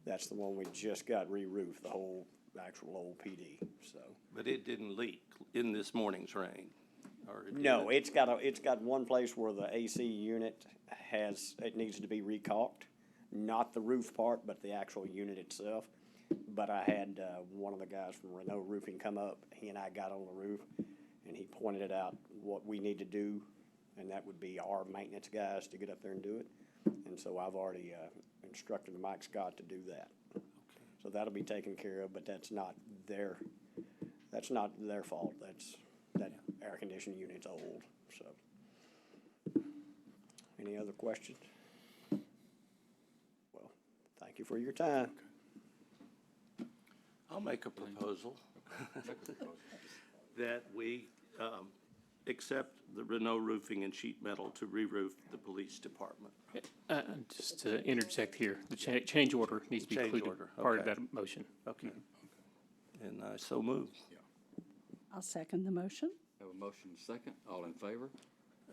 that's the one we just got re-roofed, the whole actual old PD, so. But it didn't leak in this morning's rain? Or it No, did? it's got one place where the AC unit it needs to be recaulked, not the roof part, but the actual unit itself. But I had, one of the guys from Renault Roofing come up, he and I got on the roof, and he pointed it out what we need to do, and that would be our maintenance guys to get up there and do it. And so I've already, instructed Mike Scott to do that. So that'll be taken care of, but that's not their fault, that air conditioning unit's old, so. Any other questions? Well, thank you for your time. I'll make a proposal that we accept the Renault Roofing and Sheet Metal to re-roof the police department. Just to interject here, the change order needs to be Change included, order, part of okay. that motion. Okay. And I so move. I'll second the motion. Have a motion and a second. All in favor?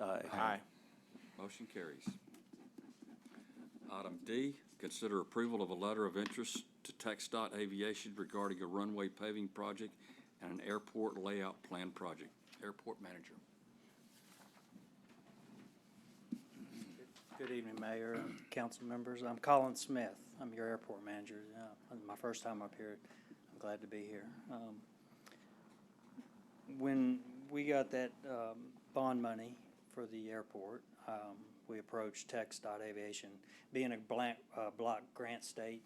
Aye. Motion carries. Item D, consider approval of a letter of interest to TxDOT Aviation regarding a runway paving project and an airport layout plan project. Airport manager. Good evening, Mayor and council members. I'm Colin Smith. I'm your airport manager. My first time up here. I'm glad to be here. When we got that bond money for the airport, we approached TxDOT Aviation. Being a block grant state,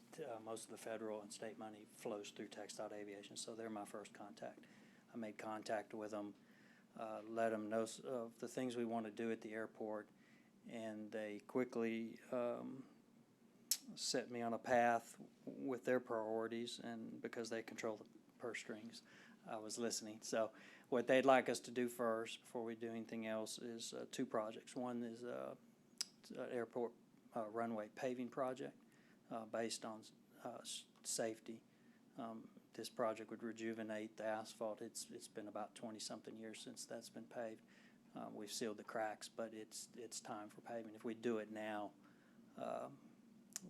most of the federal and state money flows through TxDOT Aviation, so they're my first contact. I made contact with them, let them know of the things we want to do at the airport, and they quickly set me on a path with their priorities, and because they control the purse strings, I was listening. So what they'd like us to do first, before we do anything else, is two projects. One is an airport runway paving project based on safety. This project would rejuvenate the asphalt. It's been about 20-something years since that's been paved. We've sealed the cracks, but it's time for paving. If we do it now,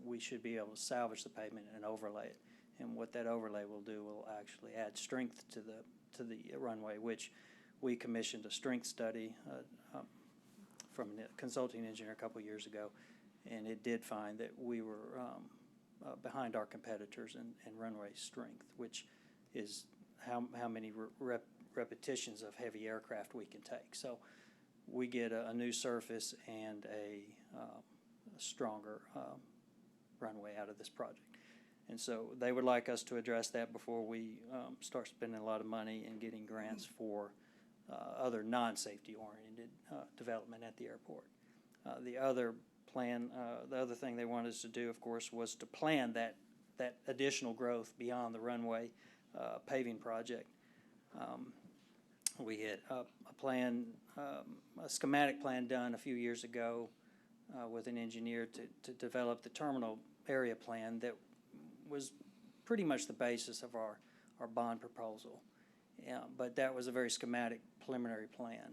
we should be able to salvage the pavement and overlay it. And what that overlay will do will actually add strength to the runway, which we commissioned a strength study from a consulting engineer a couple of years ago, and it did find that we were behind our competitors in runway strength, which is how many repetitions of heavy aircraft we can take. So we get a new surface and a stronger runway out of this project. And so they would like us to address that before we start spending a lot of money and getting grants for other non-safety oriented development at the airport. The other thing they wanted us to do, of course, was to plan that additional growth beyond the runway paving project. We had a schematic plan done a few years ago with an engineer to develop the terminal area plan that was pretty much the basis of our bond proposal. But that was a very schematic preliminary plan.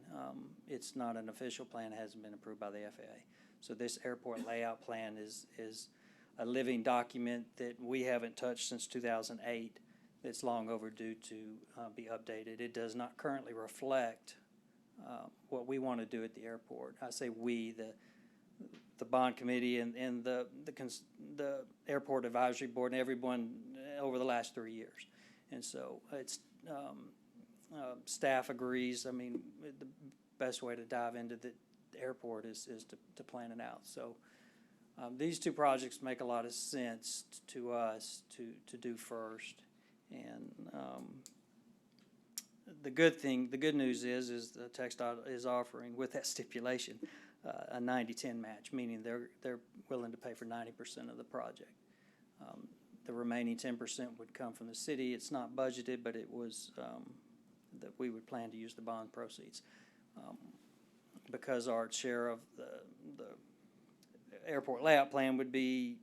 It's not an official plan, it hasn't been approved by the FAA. So this airport layout plan is a living document that we haven't touched since 2008 that's long overdue to be updated. It does not currently reflect what we want to do at the airport. I say we, the bond committee and the airport advisory board and everyone over the last 3 years. And so it's, staff agrees. I mean, the best way to dive into the airport is to plan it out. So these two projects make a lot of sense to us to do first. And the good news is the TxDOT is offering, with that stipulation, a 90-10 match, meaning they're willing to pay for 90% of the project. The remaining 10% would come from the city. It's not budgeted, but it was that we would plan to use the bond proceeds. Because our share of the airport layout plan would be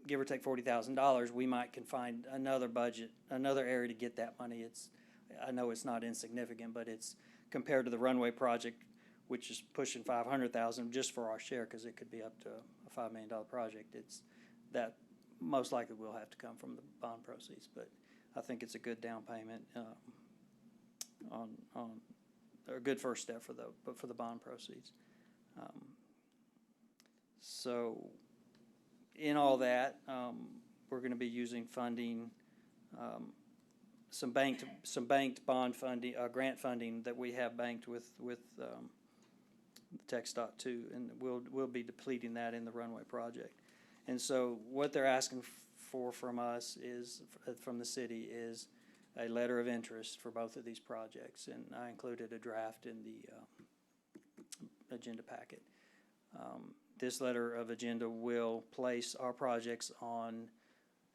give or take $40,000, we might can find another budget, another area to get that money. I know it's not insignificant, but it's compared to the runway project, which is pushing $500,000 just for our share, because it could be up to a $5 million project. It's that most likely will have to come from the bond proceeds, but I think it's a good down payment on or a good first step for the bond proceeds. So in all that, we're going to be using funding, some banked bond funding, grant funding that we have banked with TxDOT too, and we'll be depleting that in the runway project. And so what they're asking for from us is, from the city, is a letter of interest for both of these projects, and I included a draft in the agenda packet. This letter of agenda will place our projects on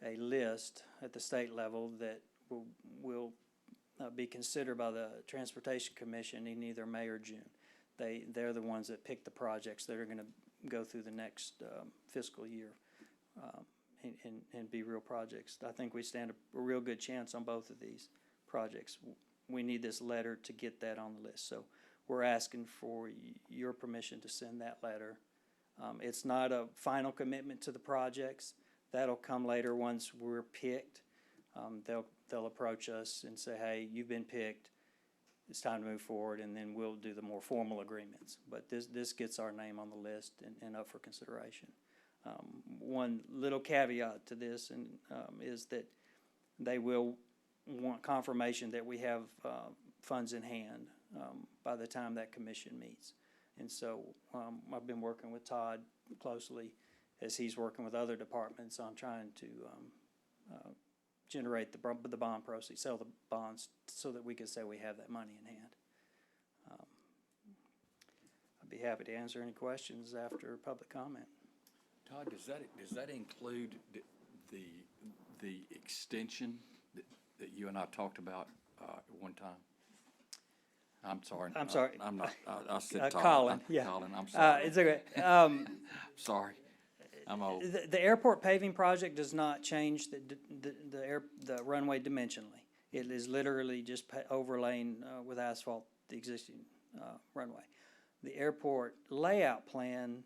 a list at the state level that will be considered by the Transportation Commission in either May or June. They're the ones that pick the projects that are going to go through the next fiscal year and be real projects. I think we stand a real good chance on both of these projects. We need this letter to get that on the list. So we're asking for your permission to send that letter. It's not a final commitment to the projects. That'll come later once we're picked. They'll approach us and say, hey, you've been picked. It's time to move forward, and then we'll do the more formal agreements. But this gets our name on the list and up for consideration. One little caveat to this is that they will want confirmation that we have funds in hand by the time that commission meets. And so I've been working with Todd closely as he's working with other departments on trying to generate the bond proceeds, sell the bonds, so that we can say we have that money in hand. I'd be happy to answer any questions after public comment. Todd, does that include the extension that you and I talked about at one time? I'm sorry. I'm sorry. I'm not. I said Todd. Colin. Yeah. Colin. I'm sorry. It's okay. Sorry. I'm old. The airport paving project does not change the runway dimensionally. It is literally just overlaying with asphalt the existing runway. The airport layout plan,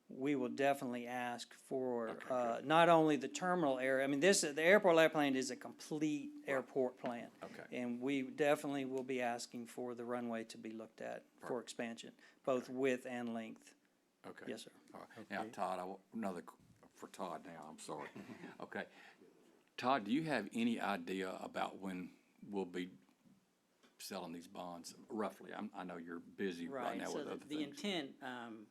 we will definitely ask for not only the terminal area. I mean, the airport layout plan is a complete airport plan. Okay. And we definitely will be asking for the runway to be looked at for expansion, both width and length. Okay. Yes, sir. All right. Now, Todd, another for Todd now. I'm sorry. Okay. Todd, do you have any idea about when we'll be selling these bonds, roughly? I know you're busy right now with other things. The intent,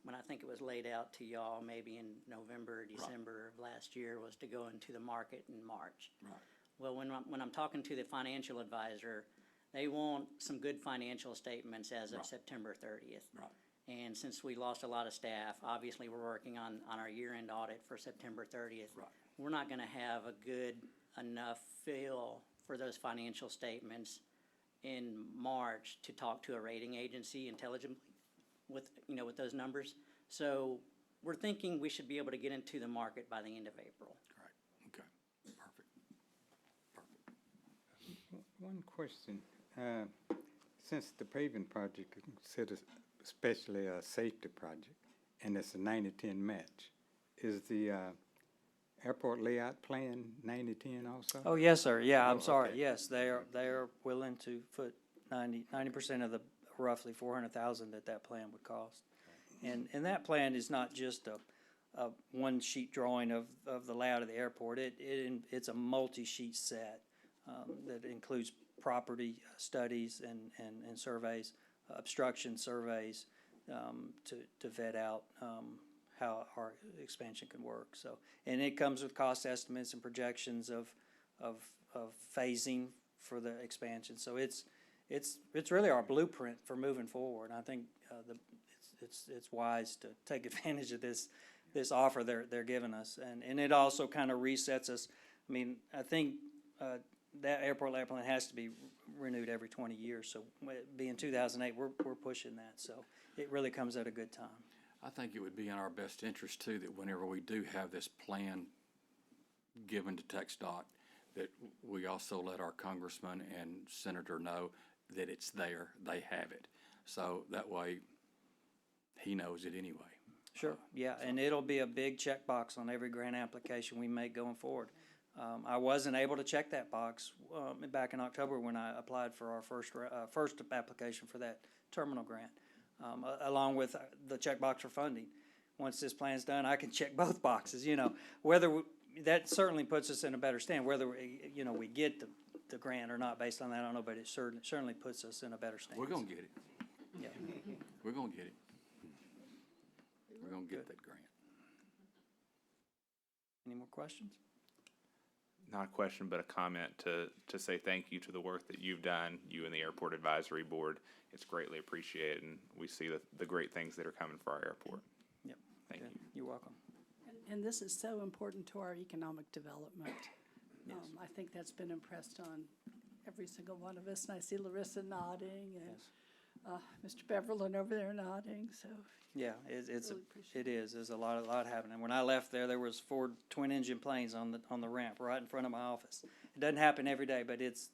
when I think it was laid out to y'all, maybe in November or December of last year, was to go into the market in March. Right. Well, when I'm talking to the financial advisor, they want some good financial statements as of September 30th. Right. And since we lost a lot of staff, obviously we're working on our year-end audit for September 30th. Right. We're not going to have a good enough feel for those financial statements in March to talk to a rating agency intelligently with those numbers. So we're thinking we should be able to get into the market by the end of April. Right. Okay. Perfect. One question. Since the paving project is considered especially a safety project, and it's a 90-10 match, is the airport layout plan 90-10 also? Oh, yes, sir. Yeah, I'm Oh, sorry. okay. Yes, they are willing to foot 90% of the roughly 400,000 that plan would cost. And that plan is not just a one sheet drawing of the layout of the airport. It's a multi-sheet set, that includes property studies and surveys, obstruction surveys, to vet out, how our expansion can work. So, and it comes with cost estimates and projections of phasing for the expansion. So it's really our blueprint for moving forward. I think it's wise to take advantage of this offer they're giving us, and it also kind of resets us. I mean, I think that airport layout plan has to be renewed every 20 years. So being 2008, we're pushing that. So it really comes at a good time. I think it would be in our best interest too, that whenever we do have this plan given to TxDOT, that we also let our congressman and senator know that it's there, they have it. So that way, he knows it anyway. Sure, yeah, and it'll be a big checkbox on every grant application we make going forward. I wasn't able to check that box back in October when I applied for our first application for that terminal grant, along with the checkbox for funding. Once this plan's done, I can check both boxes. You know, that certainly puts us in a better stand. Whether we get the grant or not based on that, I don't know, but it certainly puts us in a better stand. We're gonna get it. Yeah. We're gonna get it. We're gonna get that grant. Any more questions? Not a question, but a comment to say thank you to the work that you've done, you and the Airport Advisory Board. It's greatly appreciated, and we see the great things that are coming for our airport. Yep. Thank Good. you. You're welcome. And this is so important to our economic development. I think that's been impressed on every single one of us, and I see Larissa nodding, and Mr. Beverlin over there nodding, so. Yeah, it's Really appreciate it is. There's a lot happening. When I left there was 4 twin-engine planes on the ramp right in front of my office. It doesn't happen every day, but it's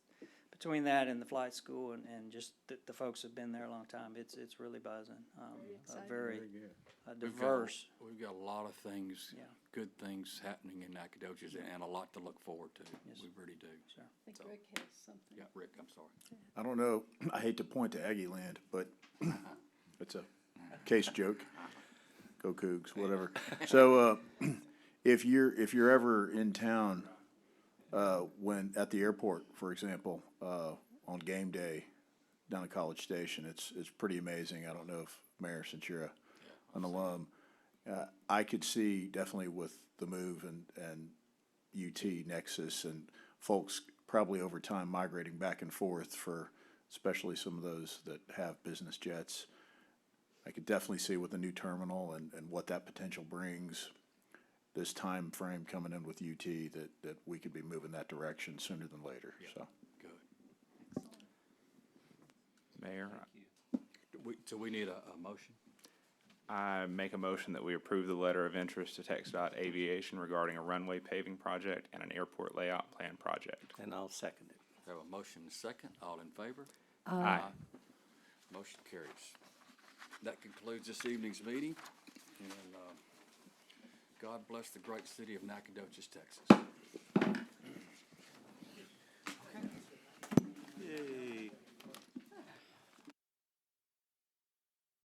between that and the flight school and just the folks have been there a long time. It's really buzzing. Very diverse. We've got a lot of things, Yeah. good things happening in Nacogdoches, and a lot to look forward to. Yes. We really do. Sure. I think Rick has something. Yeah, Rick, I'm sorry. I don't know, I hate to point to Aggie Land, but it's a case joke. Go Cougs, whatever. So, if you're ever in town, when, at the airport, for example, on game day down at College Station, it's pretty amazing. I don't know if Mayor, since you're an alum, I could see definitely with the move and UT Nexus and folks probably over time migrating back and forth for especially some of those that have business jets. I could definitely see with the new terminal and what that potential brings, this time frame coming in with UT, that we could be moving that direction sooner than later, so. Good. Mayor, So we need a motion? I make a motion that we approve the letter of interest to TxDOT Aviation regarding a runway paving project and an airport layout plan project. And I'll second it. We have a motion and a second. All in favor? Aye. Motion carries. That concludes this evening's meeting, and God bless the great city of Nacogdoches, Texas.